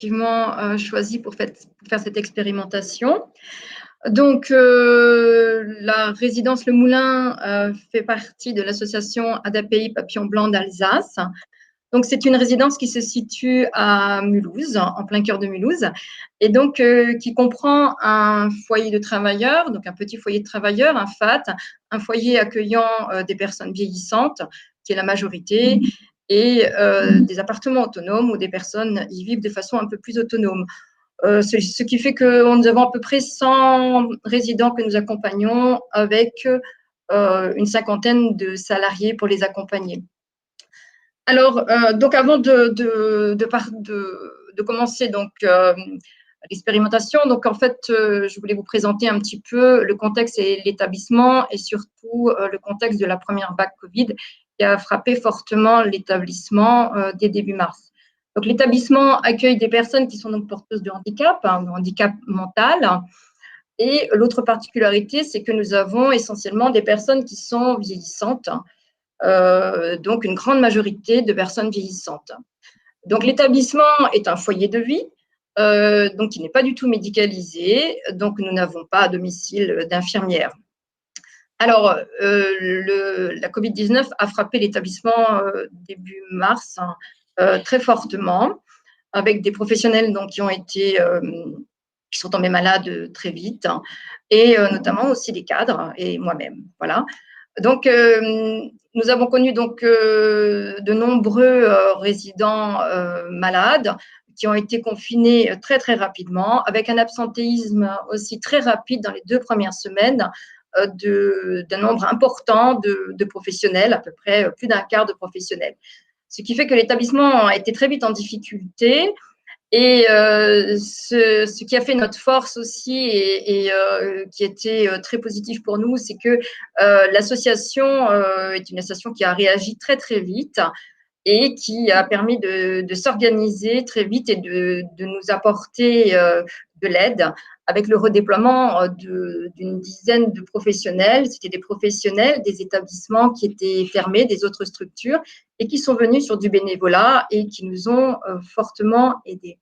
effectivement choisi pour faire cette expérimentation. Donc, la résidence Le Moulin fait partie de l'association ADAPI Papillon Blanc d'Alsace. Donc, c'est une résidence qui se situe à Mulhouse, en plein cœur de Mulhouse, et donc qui comprend un foyer de travailleurs, donc un petit foyer de travailleurs, un FAT, un foyer accueillant des personnes vieillissantes, qui est la majorité, et des appartements autonomes où des personnes y vivent de façon un peu plus autonome. Ce qui fait que nous avons à peu près 100 résidents que nous accompagnons avec une cinquantaine de salariés pour les accompagner. Alors, donc avant de commencer donc l'expérimentation, donc en fait, je voulais vous présenter un petit peu le contexte et l'établissement et surtout le contexte de la première vague Covid qui a frappé fortement l'établissement dès début mars. Donc, l'établissement accueille des personnes qui sont donc porteuses de handicap, de handicap mental. Et l'autre particularité, c'est que nous avons essentiellement des personnes qui sont vieillissantes, donc une grande majorité de personnes vieillissantes. Donc, l'établissement est un foyer de vie, donc il n'est pas du tout médicalisé, donc nous n'avons pas à domicile d'infirmière. Alors, la Covid-19 a frappé l'établissement début mars très fortement, avec des professionnels donc, qui sont tombés malades très vite, et notamment aussi des cadres et moi-même. Voilà. Donc, nous avons connu donc de nombreux résidents malades qui ont été confinés très, très rapidement, avec un absentéisme aussi très rapide dans les 2 premières semaines d'un nombre important de professionnels, à peu près plus d'un quart de professionnels. Ce qui fait que l'établissement a été très vite en difficulté. Et ce qui a fait notre force aussi et qui était très positif pour nous, c'est que l'association est une association qui a réagi très, très vite et qui a permis de s'organiser très vite et de nous apporter de l'aide avec le redéploiement d'une dizaine de professionnels. C'était des professionnels des établissements qui étaient fermés, des autres structures, et qui sont venus sur du bénévolat et qui nous ont fortement aidés.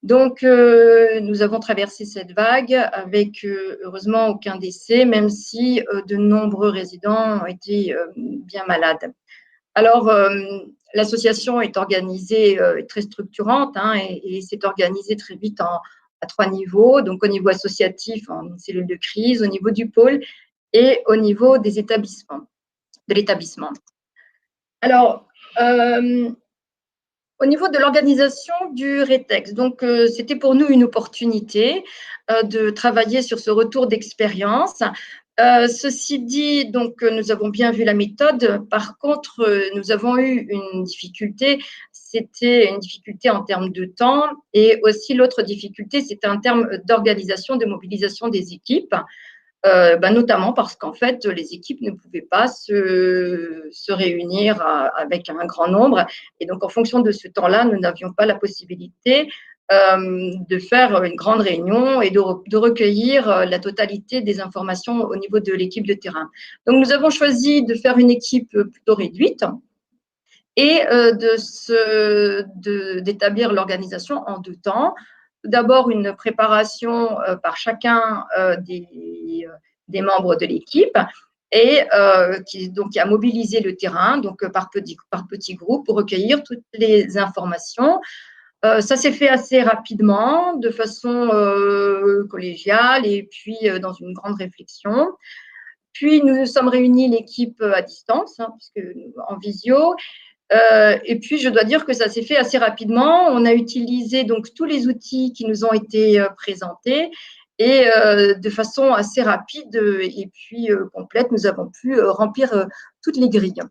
Donc, nous avons traversé cette vague avec, heureusement, aucun décès, même si de nombreux résidents ont été bien malades. Alors, l'association est organisée, très structurante, hein, et s'est organisée très vite à 3 niveaux. Donc, au niveau associatif, en cellule de crise, au niveau du pôle et au niveau de l'établissement. Alors, au niveau de l'organisation du RETEX, donc c'était pour nous une opportunité de travailler sur ce retour d'expérience. Ceci dit, donc nous avons bien vu la méthode. Par contre, nous avons eu une difficulté. C'était une difficulté en termes de temps et aussi l'autre difficulté, c'était en termes d'organisation, de mobilisation des équipes. Notamment parce qu'en fait, les équipes ne pouvaient pas se réunir avec un grand nombre. Et donc, en fonction de ce temps-là, nous n'avions pas la possibilité de faire une grande réunion et de recueillir la totalité des informations au niveau de l'équipe de terrain. Donc, nous avons choisi de faire une équipe plutôt réduite et d'établir l'organisation en 2 temps. D'abord, une préparation par chacun des membres de l'équipe et qui a mobilisé le terrain donc par petits groupes pour recueillir toutes les informations. Ça s'est fait assez rapidement, de façon collégiale et puis dans une grande réflexion. Puis, nous sommes réunis l'équipe à distance, hein, en visio. Et puis, je dois dire que ça s'est fait assez rapidement. On a utilisé donc tous les outils qui nous ont été présentés et de façon assez rapide et puis complète, nous avons pu remplir toutes les grilles.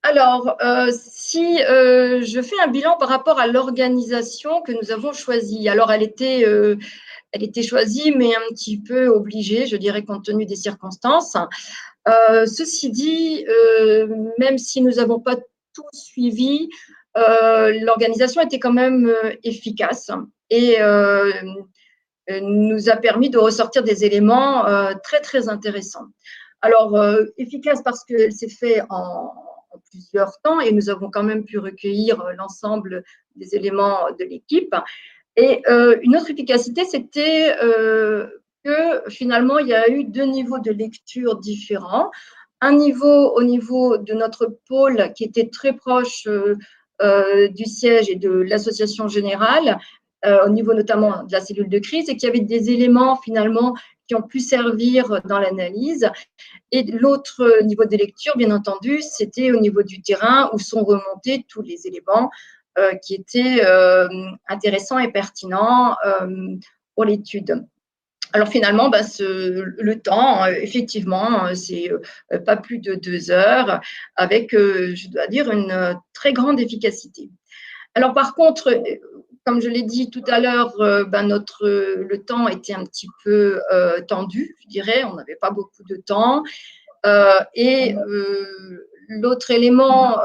Alors, si je fais un bilan par rapport à l'organisation que nous avons choisie, alors elle était choisie, mais un petit peu obligée, je dirais, compte tenu des circonstances. Ceci dit, même si nous n'avons pas tout suivi, l'organisation était quand même efficace et nous a permis de ressortir des éléments très, très intéressants. Alors, efficace parce qu'elle s'est faite en en plusieurs temps et nous avons quand même pu recueillir l'ensemble des éléments de l'équipe. Et une autre efficacité, c'était que finalement, il y a eu deux niveaux de lecture différents. Un niveau au niveau de notre pôle qui était très proche du siège et de l'association générale, au niveau notamment de la cellule de crise, et qui avait des éléments finalement qui ont pu servir dans l'analyse. Et l'autre niveau de lecture, bien entendu, c'était au niveau du terrain où sont remontés tous les éléments qui étaient intéressants et pertinents pour l'étude. Alors finalement, le temps, effectivement, c'est pas plus de 2 heures avec, je dois dire, une très grande efficacité. Alors par contre, comme je l'ai dit tout à l'heure, le temps était un petit peu tendu, je dirais, on n'avait pas beaucoup de temps. Et l'autre élément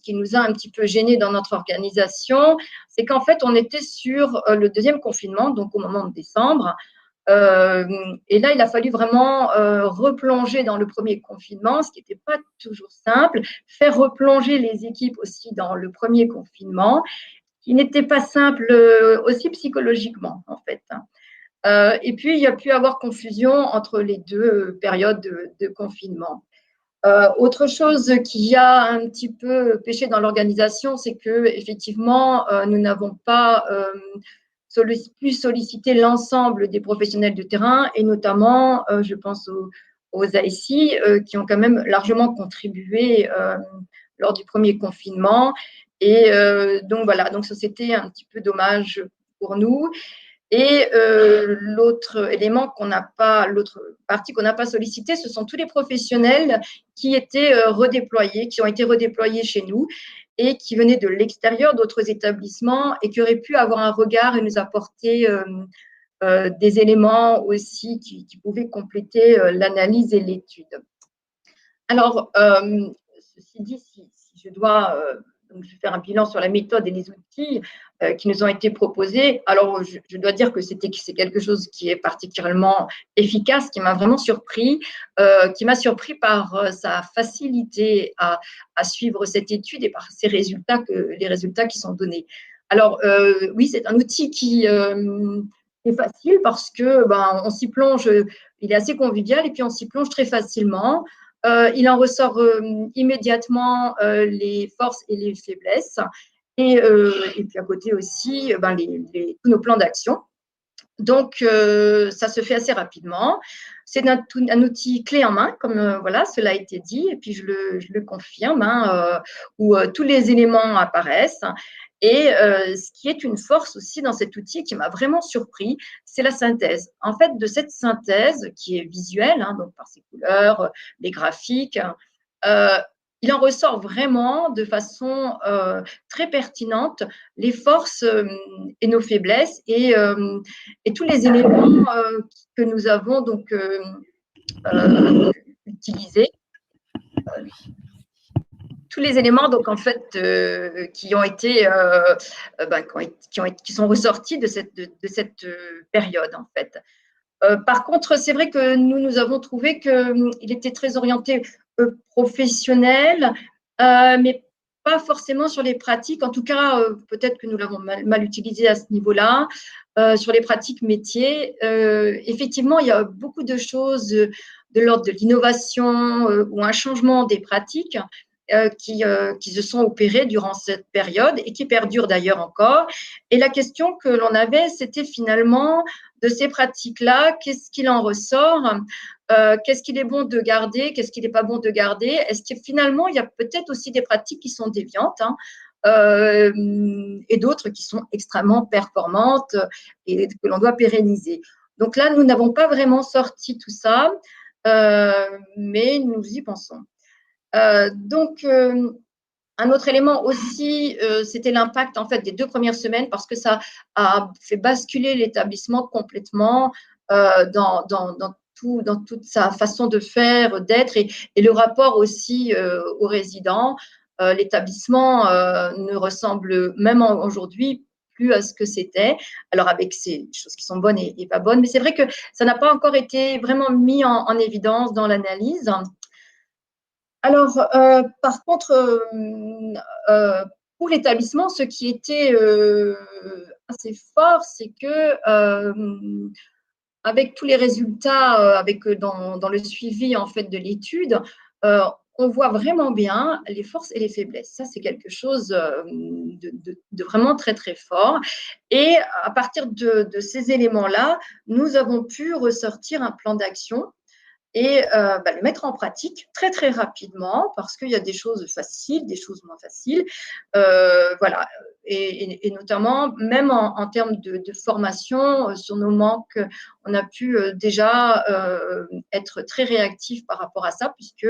qui nous a un petit peu gênés dans notre organisation, c'est qu'en fait, on était sur le deuxième confinement, donc au moment de décembre. Et là, il a fallu vraiment replonger dans le premier confinement, ce qui n'était pas toujours simple, faire replonger les équipes aussi dans le premier confinement, qui n'était pas simple aussi psychologiquement, en fait. Et puis, il y a pu avoir confusion entre les deux périodes de confinement. Autre chose qui a un petit peu péché dans l'organisation, c'est que effectivement, nous n'avons pas pu solliciter l'ensemble des professionnels de terrain et notamment, je pense aux ASI qui ont quand même largement contribué lors du premier confinement. Et donc voilà, donc ça c'était un petit peu dommage pour nous. Et l'autre partie qu'on n'a pas sollicitée, ce sont tous les professionnels qui étaient redéployés, qui ont été redéployés chez nous et qui venaient de l'extérieur d'autres établissements et qui auraient pu avoir un regard et nous apporter des éléments aussi qui pouvaient compléter l'analyse et l'étude. Alors, ceci dit, si je dois donc, je vais faire un bilan sur la méthode et les outils qui nous ont été proposés. Alors, je dois dire que c'est quelque chose qui est particulièrement efficace, qui m'a vraiment surpris, qui m'a surpris par sa facilité à suivre cette étude et par les résultats qui sont donnés. Alors, oui, c'est un outil qui est facile parce que on s'y plonge, il est assez convivial et puis on s'y plonge très facilement. Il en ressort immédiatement les forces et les faiblesses. Et puis à côté aussi, tous nos plans d'action. Donc, ça se fait assez rapidement. C'est un outil clé en main, comme voilà, cela a été dit, et puis je le confirme, où tous les éléments apparaissent. Et ce qui est une force aussi dans cet outil qui m'a vraiment surpris, c'est la synthèse. En fait, de cette synthèse qui est visuelle, donc par ses couleurs, les graphiques, il en ressort vraiment de façon très pertinente les forces et nos faiblesses et tous les éléments que nous avons donc utilisés. Tous les éléments donc en fait qui sont ressortis de cette période en fait. Par contre, c'est vrai que nous avons trouvé qu'il était très orienté professionnel, mais pas forcément sur les pratiques. En tout cas, peut-être que nous l'avons mal utilisé à ce niveau-là. Sur les pratiques métiers, effectivement, il y a beaucoup de choses de l'ordre de l'innovation ou un changement des pratiques qui se sont opérées durant cette période et qui perdurent d'ailleurs encore. Et la question que l'on avait, c'était finalement de ces pratiques-là, qu'est-ce qu'il en ressort, qu'est-ce qu'il est bon de garder, qu'est-ce qu'il n'est pas bon de garder. Est-ce que finalement, il y a peut-être aussi des pratiques qui sont déviantes et d'autres qui sont extrêmement performantes et que l'on doit pérenniser. Donc là, nous n'avons pas vraiment sorti tout ça, mais nous y pensons. Un autre élément aussi, c'était l'impact en fait des 2 premières semaines parce que ça a fait basculer l'établissement complètement dans toute sa façon de faire, d'être et le rapport aussi aux résidents. L'établissement ne ressemble même aujourd'hui plus à ce que c'était. Alors avec ces choses qui sont bonnes et pas bonnes, mais c'est vrai que ça n'a pas encore été vraiment mis en évidence dans l'analyse. Alors, par contre, pour l'établissement, ce qui était assez fort, c'est que avec tous les résultats, dans le suivi en fait de l'étude, euh, on voit vraiment bien les forces et les faiblesses. Ça, c'est quelque chose de vraiment très très fort. Et à partir de ces éléments-là, nous avons pu ressortir un plan d'action et le mettre en pratique très très rapidement parce qu'il y a des choses faciles, des choses moins faciles. Voilà. Et notamment, même en termes de formation, sur nos manques, on a pu déjà être très réactif par rapport à ça, puisque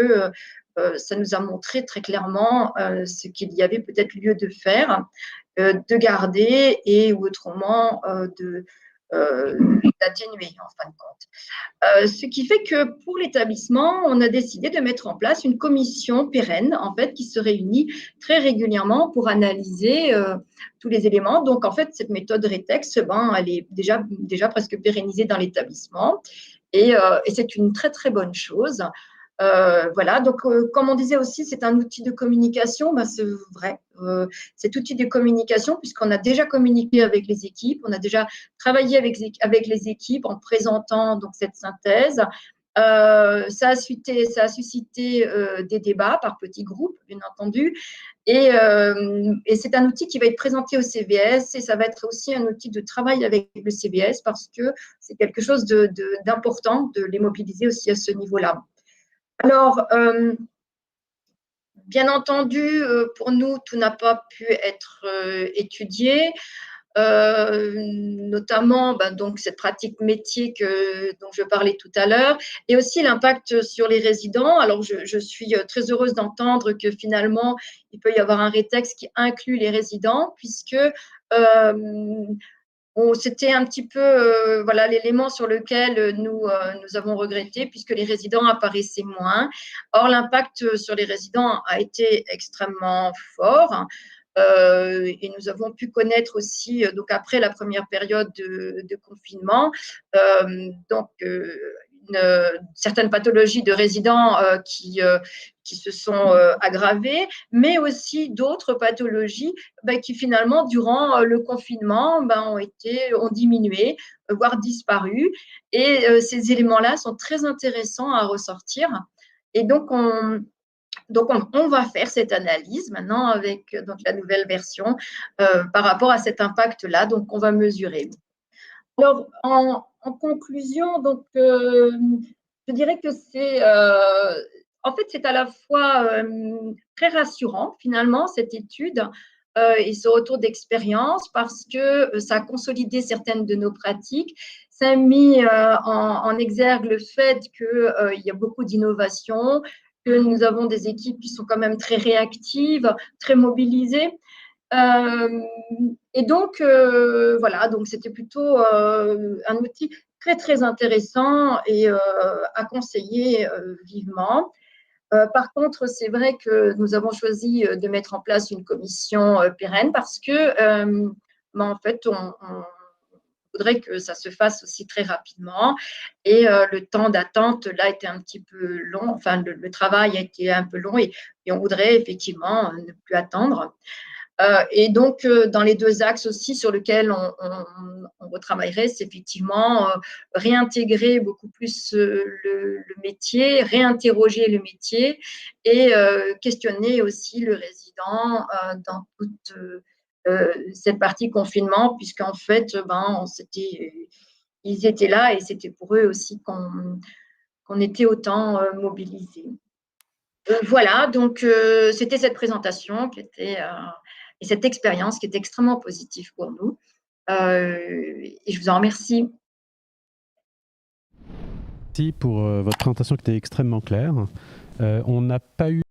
ça nous a montré très clairement ce qu'il y avait peut-être lieu de faire, de garder et ou autrement d'atténuer en fin de compte. Ce qui fait que pour l'établissement, on a décidé de mettre en place une commission pérenne, en fait, qui se réunit très régulièrement pour analyser tous les éléments. Donc, en fait, cette méthode RETEX, elle est déjà presque pérennisée dans l'établissement. Et c'est une très, très bonne chose. Voilà, donc comme on disait aussi, c'est un outil de communication, c'est vrai. Cet outil de communication, puisqu'on a déjà communiqué avec les équipes, on a déjà travaillé avec les équipes en présentant donc cette synthèse. Ça a suscité des débats par petits groupes, bien entendu, et c'est un outil qui va être présenté au CBS et ça va être aussi un outil de travail avec le CBS parce que c'est quelque chose d'important de les mobiliser aussi à ce niveau-là. Alors, bien entendu, pour nous, tout n'a pas pu être étudié, notamment donc cette pratique métier dont je parlais tout à l'heure, et aussi l'impact sur les résidents. Alors, je suis très heureuse d'entendre que finalement, il peut y avoir un rétexte qui inclut les résidents, puisque c'était un petit peu voilà l'élément sur lequel nous avons regretté puisque les résidents apparaissaient moins. Or, l'impact sur les résidents a été extrêmement fort. Et nous avons pu connaître aussi, donc après la première période de confinement, donc certaines pathologies de résidents qui se sont aggravées, mais aussi d'autres pathologies qui finalement, durant le confinement, ont diminué, voire disparu. Et ces éléments-là sont très intéressants à ressortir. Et on va faire cette analyse maintenant avec donc, la nouvelle version par rapport à cet impact-là. Donc, on va mesurer. Alors, en conclusion, donc, je dirais que en fait, c'est à la fois très rassurant, finalement, cette étude et ce retour d'expérience parce que ça a consolidé certaines de nos pratiques. Ça a mis en exergue le fait qu'il y a beaucoup d'innovations, que nous avons des équipes qui sont quand même très réactives, très mobilisées. Euh, et donc, voilà, donc c'était plutôt un outil très, très intéressant et à conseiller vivement. Par contre, c'est vrai que nous avons choisi de mettre en place une commission pérenne parce que, en fait, on voudrait que ça se fasse aussi très rapidement. Et le temps d'attente, là, était un petit peu long. Enfin, le travail a été un peu long et on voudrait effectivement ne plus attendre. Et donc, dans les deux axes aussi sur lesquels on retravaillerait, c'est effectivement réintégrer beaucoup plus le métier, réinterroger le métier et questionner aussi le résident dans toute cette partie confinement, puisqu'en fait, ils étaient là et c'était pour eux aussi qu'on était autant mobilisés. Voilà, donc c'était cette présentation qui était et cette expérience qui était extrêmement positive pour nous. Et je vous en remercie. Merci pour votre présentation qui était extrêmement claire. On n'a pas eu